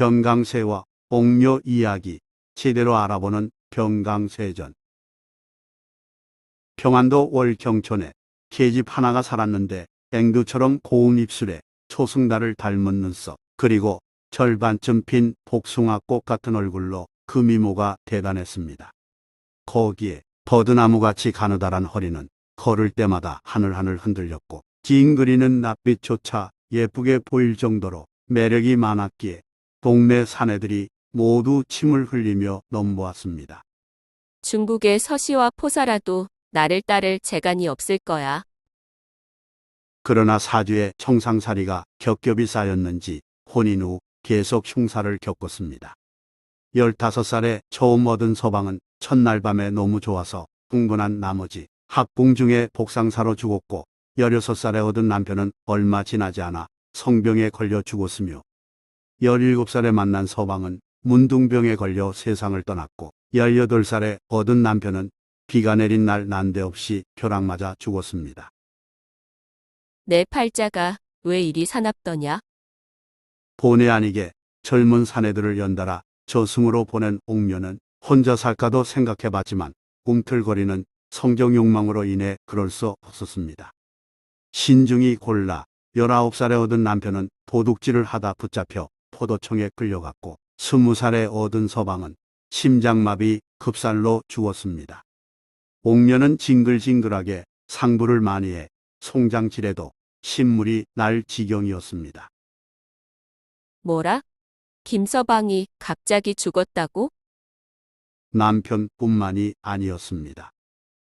병강세와 옥녀 이야기 제대로 알아보는 병강세전. 평안도 월경촌에 계집 하나가 살았는데 앵두처럼 고운 입술에 초승달을 닮은 눈썹, 그리고 절반쯤 핀 복숭아꽃 같은 얼굴로 그 미모가 대단했습니다. 거기에 버드나무같이 가느다란 허리는 걸을 때마다 하늘하늘 흔들렸고 징그리는 낯빛조차 예쁘게 보일 정도로 매력이 많았기에 동네 사내들이 모두 침을 흘리며 넘보았습니다. 중국의 서시와 포사라도 나를 따를 재간이 없을 거야. 그러나 사주에 청상살이가 겹겹이 쌓였는지 혼인 후 계속 흉사를 겪었습니다. 15살에 처음 얻은 서방은 첫날 밤에 너무 좋아서 흥분한 나머지 학궁 중에 복상사로 죽었고, 16살에 얻은 남편은 얼마 지나지 않아 성병에 걸려 죽었으며, 17살에 만난 서방은 문둥병에 걸려 세상을 떠났고, 18살에 얻은 남편은 비가 내린 날 난데없이 벼락 맞아 죽었습니다. 내 팔자가 왜 이리 사납더냐? 본의 아니게 젊은 사내들을 연달아 저승으로 보낸 옥녀는 혼자 살까도 생각해봤지만 꿈틀거리는 성적 욕망으로 인해 그럴 수 없었습니다. 신중히 골라 19살에 얻은 남편은 도둑질을 하다 붙잡혀 포도청에 끌려갔고, 20살에 얻은 서방은 심장마비 급살로 죽었습니다. 옥녀는 징글징글하게 상부를 많이 해 송장질에도 신물이 날 지경이었습니다. 뭐라? 김서방이 갑자기 죽었다고? 남편뿐만이 아니었습니다.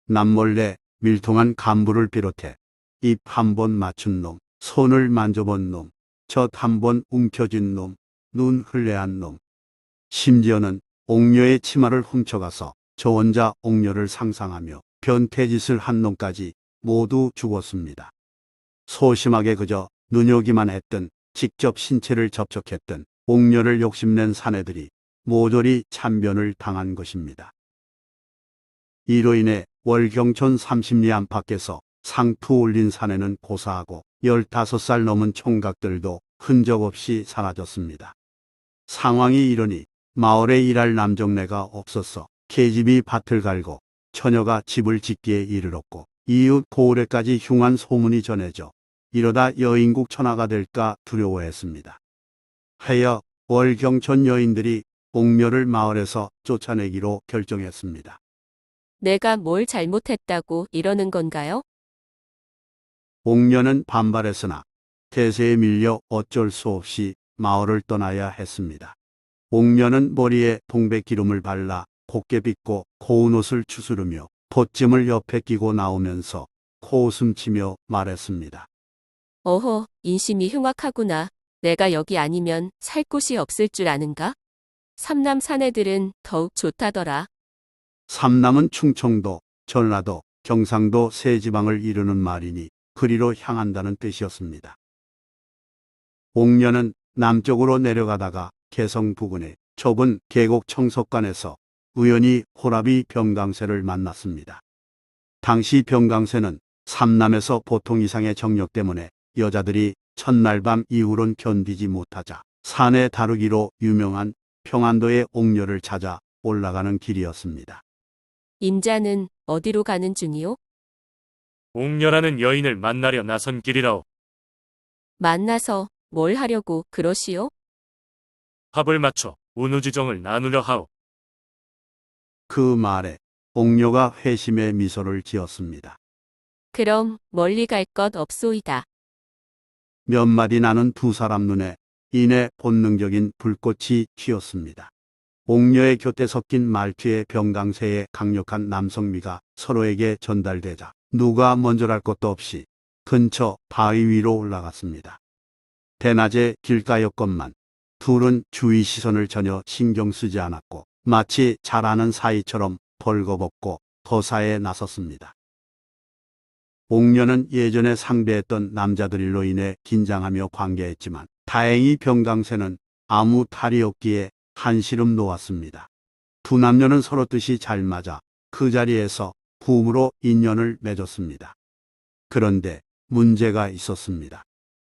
남몰래 밀통한 간부를 비롯해 입 한 번 맞춘 놈, 손을 만져본 놈, 젖 한 번 움켜쥔 놈, 눈 흘레한 놈, 심지어는 옥녀의 치마를 훔쳐가서 저 혼자 옥녀를 상상하며 변태짓을 한 놈까지 모두 죽었습니다. 소심하게 그저 눈여기만 했던, 직접 신체를 접촉했던 옥녀를 욕심낸 사내들이 모조리 참변을 당한 것입니다. 이로 인해 월경촌 30리 안팎에서 상투 올린 사내는 고사하고 15살 넘은 총각들도 흔적 없이 사라졌습니다. 상황이 이러니 마을에 일할 남정네가 없어서 계집이 밭을 갈고 처녀가 집을 짓기에 이르렀고, 이웃 고을에까지 흉한 소문이 전해져 이러다 여인국 천하가 될까 두려워했습니다. 하여 월경촌 여인들이 옥녀를 마을에서 쫓아내기로 결정했습니다. 내가 뭘 잘못했다고 이러는 건가요? 옥녀는 반발했으나 대세에 밀려 어쩔 수 없이 마을을 떠나야 했습니다. 옥녀는 머리에 동백기름을 발라 곱게 빗고 고운 옷을 추스르며 봇짐을 옆에 끼고 나오면서 코웃음치며 말했습니다. 어허, 인심이 흉악하구나. 내가 여기 아니면 살 곳이 없을 줄 아는가? 삼남 사내들은 더욱 좋다더라. 삼남은 충청도, 전라도, 경상도 세 지방을 이루는 말이니 그리로 향한다는 뜻이었습니다. 옥녀는 남쪽으로 내려가다가 개성 부근의 좁은 계곡 청석관에서 우연히 호라비 병강세를 만났습니다. 당시 병강세는 삼남에서 보통 이상의 정력 때문에 여자들이 첫날 밤 이후론 견디지 못하자 산에 다루기로 유명한 평안도의 옥녀를 찾아 올라가는 길이었습니다. 임자는 어디로 가는 중이오? 옥녀라는 여인을 만나려 나선 길이라오. 만나서 뭘 하려고 그러시오? 합을 맞춰 운우지정을 나누려 하오. 그 말에 옥녀가 회심의 미소를 지었습니다. 그럼 멀리 갈 것 없소이다. 몇 마디 나눈 두 사람 눈에 이내 본능적인 불꽃이 튀었습니다. 옥녀의 곁에 섞인 말투의 병강세의 강력한 남성미가 서로에게 전달되자 누가 먼저랄 것도 없이 근처 바위 위로 올라갔습니다. 대낮에 길가였건만 둘은 주위 시선을 전혀 신경 쓰지 않았고 마치 잘 아는 사이처럼 벌거벗고 거사에 나섰습니다. 옥녀는 예전에 상대했던 남자들로 인해 긴장하며 관계했지만 다행히 병강세는 아무 탈이 없기에 한시름 놓았습니다. 두 남녀는 서로 뜻이 잘 맞아 그 자리에서 부부로 인연을 맺었습니다. 그런데 문제가 있었습니다.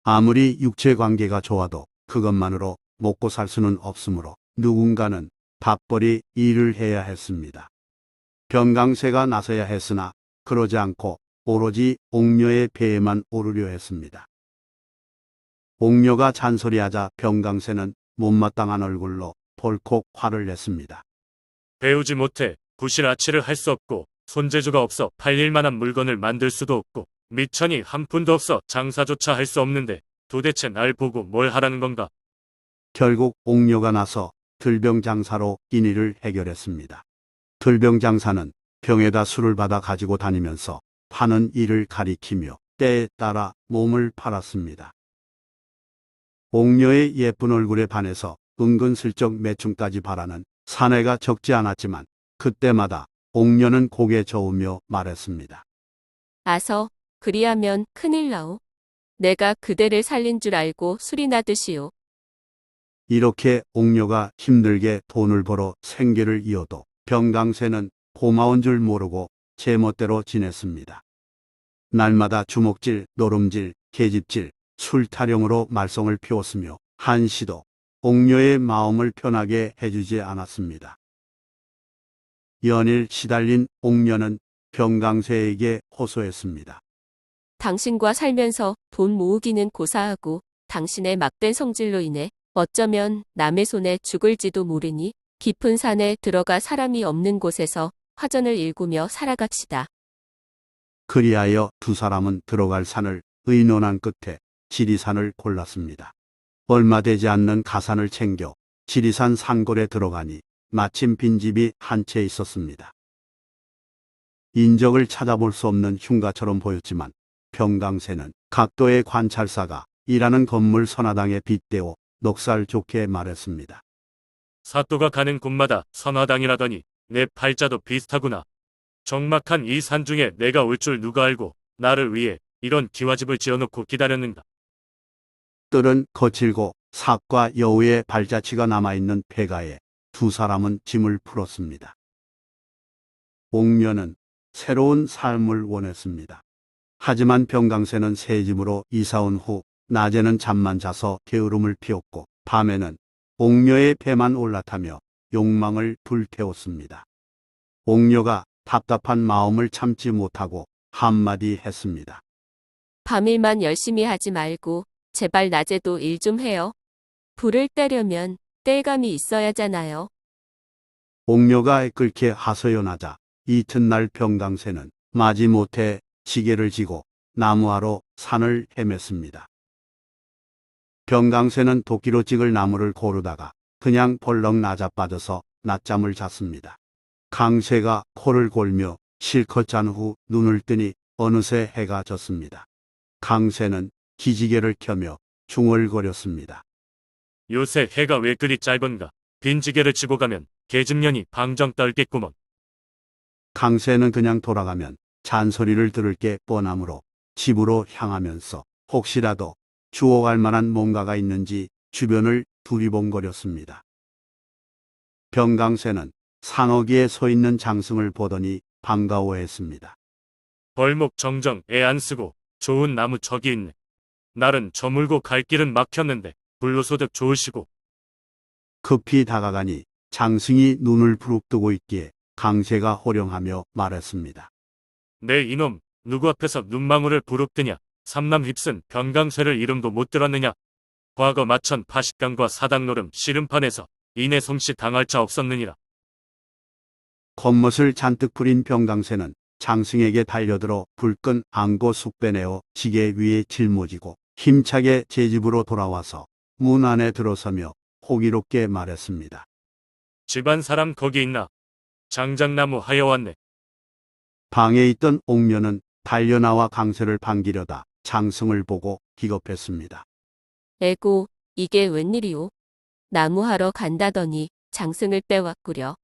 아무리 육체 관계가 좋아도 그것만으로 먹고 살 수는 없으므로 누군가는 밥벌이 일을 해야 했습니다. 병강세가 나서야 했으나 그러지 않고 오로지 옥녀의 배에만 오르려 했습니다. 옥녀가 잔소리하자 병강세는 못마땅한 얼굴로 벌컥 화를 냈습니다. 배우지 못해 부실 아치를 할 수 없고 손재주가 없어 팔릴 만한 물건을 만들 수도 없고 미천이 한 푼도 없어 장사조차 할 수 없는데 도대체 날 보고 뭘 하라는 건가? 결국 옥녀가 나서 들병 장사로 인의를 해결했습니다. 들병 장사는 병에다 술을 받아 가지고 다니면서 파는 일을 가리키며 때에 따라 몸을 팔았습니다. 옥녀의 예쁜 얼굴에 반해서 은근슬쩍 매춘까지 바라는 사내가 적지 않았지만 그때마다 옥녀는 고개 저으며 말했습니다. 아서 그리하면 큰일 나오. 내가 그대를 살린 줄 알고 술이나 드시오. 이렇게 옥녀가 힘들게 돈을 벌어 생계를 이어도 병강세는 고마운 줄 모르고 제멋대로 지냈습니다. 날마다 주먹질, 노름질, 계집질, 술 타령으로 말썽을 피웠으며 한시도 옥녀의 마음을 편하게 해주지 않았습니다. 연일 시달린 옥녀는 병강세에게 호소했습니다. 당신과 살면서 돈 모으기는 고사하고 당신의 막된 성질로 인해 어쩌면 남의 손에 죽을지도 모르니 깊은 산에 들어가 사람이 없는 곳에서 화전을 일구며 살아갑시다. 그리하여 두 사람은 들어갈 산을 의논한 끝에 지리산을 골랐습니다. 얼마 되지 않는 가산을 챙겨 지리산 산골에 들어가니 마침 빈집이 한 채 있었습니다. 인적을 찾아볼 수 없는 흉가처럼 보였지만 병강세는 각도의 관찰사가 일하는 건물 선화당에 빗대어 넉살 좋게 말했습니다. 사또가 가는 곳마다 선화당이라더니 내 팔자도 비슷하구나. 적막한 이 산중에 내가 올 줄 누가 알고 나를 위해 이런 기와집을 지어놓고 기다렸는가. 뜰은 거칠고 삭과 여우의 발자취가 남아있는 폐가에 두 사람은 짐을 풀었습니다. 옥녀는 새로운 삶을 원했습니다. 하지만 병강세는 새 집으로 이사온 후 낮에는 잠만 자서 게으름을 피웠고 밤에는 옥녀의 배만 올라타며 욕망을 불태웠습니다. 옥녀가 답답한 마음을 참지 못하고 한마디 했습니다. 밤일만 열심히 하지 말고 제발 낮에도 일 좀 해요. 불을 떼려면 뗄감이 있어야잖아요. 옥녀가 끓게 하소연하자 이튿날 병강세는 마지못해 지게를 지고 나무하러 산을 헤맸습니다. 병강세는 도끼로 찍을 나무를 고르다가 그냥 벌렁 나자빠져서 낮잠을 잤습니다. 강세가 코를 골며 실컷 잔 후 눈을 뜨니 어느새 해가 졌습니다. 강세는 기지개를 켜며 중얼거렸습니다. 요새 해가 왜 그리 짧은가. 빈지게를 치고 가면 계집년이 방정 떨겠구먼. 강세는 그냥 돌아가면 잔소리를 들을 게 뻔하므로 집으로 향하면서 혹시라도 주워갈 만한 뭔가가 있는지 주변을 두리번거렸습니다. 병강세는 산어기에 서 있는 장승을 보더니 반가워했습니다. 벌목 정정 애 안 쓰고 좋은 나무 저기 있네. 날은 저물고 갈 길은 막혔는데 불로소득 좋으시고. 급히 다가가니 장승이 눈을 부릅뜨고 있기에 강세가 호령하며 말했습니다. 내 이놈 누구 앞에서 눈망울을 부릅뜨냐. 삼남 휩쓴 병강세를 이름도 못 들었느냐. 과거 마천 파식강과 사당노름 씨름판에서 이내 송씨 당할 자 없었느니라. 겉멋을 잔뜩 부린 병강세는 장승에게 달려들어 불끈 안고 쑥빼내어 지게 위에 짊어지고 힘차게 제 집으로 돌아와서 문 안에 들어서며 호기롭게 말했습니다. 집안 사람 거기 있나. 장작나무 하여왔네. 방에 있던 옥녀는 달려나와 강세를 반기려다 장승을 보고 기겁했습니다. 에고, 이게 웬일이오? 나무하러 간다더니 장승을 빼왔구려.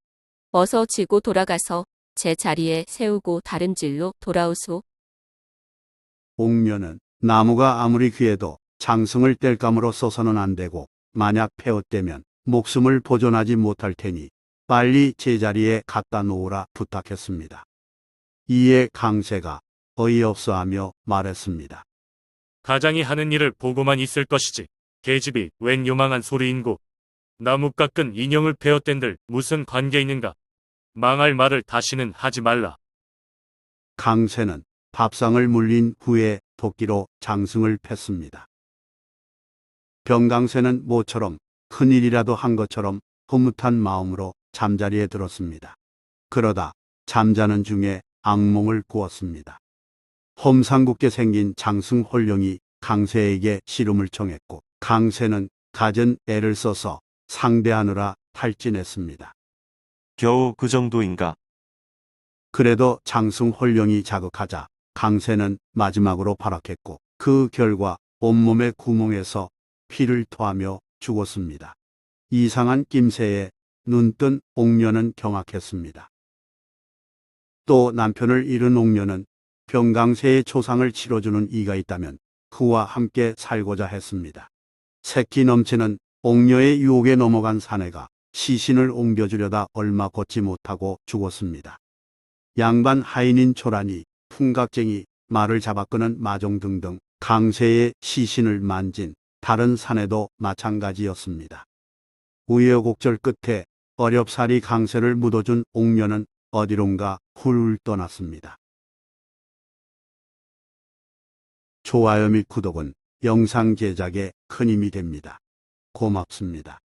어서 지고 돌아가서 제 자리에 세우고 다름질로 돌아오소. 옥녀는 나무가 아무리 귀해도 장승을 뗄감으로 써서는 안 되고 만약 패었다면 목숨을 보존하지 못할 테니 빨리 제자리에 갖다 놓으라 부탁했습니다. 이에 강세가 어이없어하며 말했습니다. 가장이 하는 일을 보고만 있을 것이지. 계집이 웬 요망한 소리인고. 나무 깎은 인형을 베어댄들 무슨 관계 있는가? 망할 말을 다시는 하지 말라. 강세는 밥상을 물린 후에 도끼로 장승을 팼습니다. 병강세는 모처럼 큰일이라도 한 것처럼 흐뭇한 마음으로 잠자리에 들었습니다. 그러다 잠자는 중에 악몽을 꾸었습니다. 험상궂게 생긴 장승홀령이 강세에게 씨름을 청했고 강세는 갖은 애를 써서 상대하느라 탈진했습니다. 겨우 그 정도인가? 그래도 장승홀령이 자극하자 강세는 마지막으로 발악했고 그 결과 온몸의 구멍에서 피를 토하며 죽었습니다. 이상한 낌새에 눈뜬 옥녀는 경악했습니다. 또 남편을 잃은 옥녀는 병강세의 초상을 치러주는 이가 있다면 그와 함께 살고자 했습니다. 새끼 넘치는 옥녀의 유혹에 넘어간 사내가 시신을 옮겨주려다 얼마 걷지 못하고 죽었습니다. 양반 하인인 초란이, 풍각쟁이, 말을 잡아끄는 마종 등등 강세의 시신을 만진 다른 사내도 마찬가지였습니다. 우여곡절 끝에 어렵사리 강세를 묻어준 옥녀는 어디론가 훌훌 떠났습니다. 좋아요 및 구독은 영상 제작에 큰 힘이 됩니다. 고맙습니다.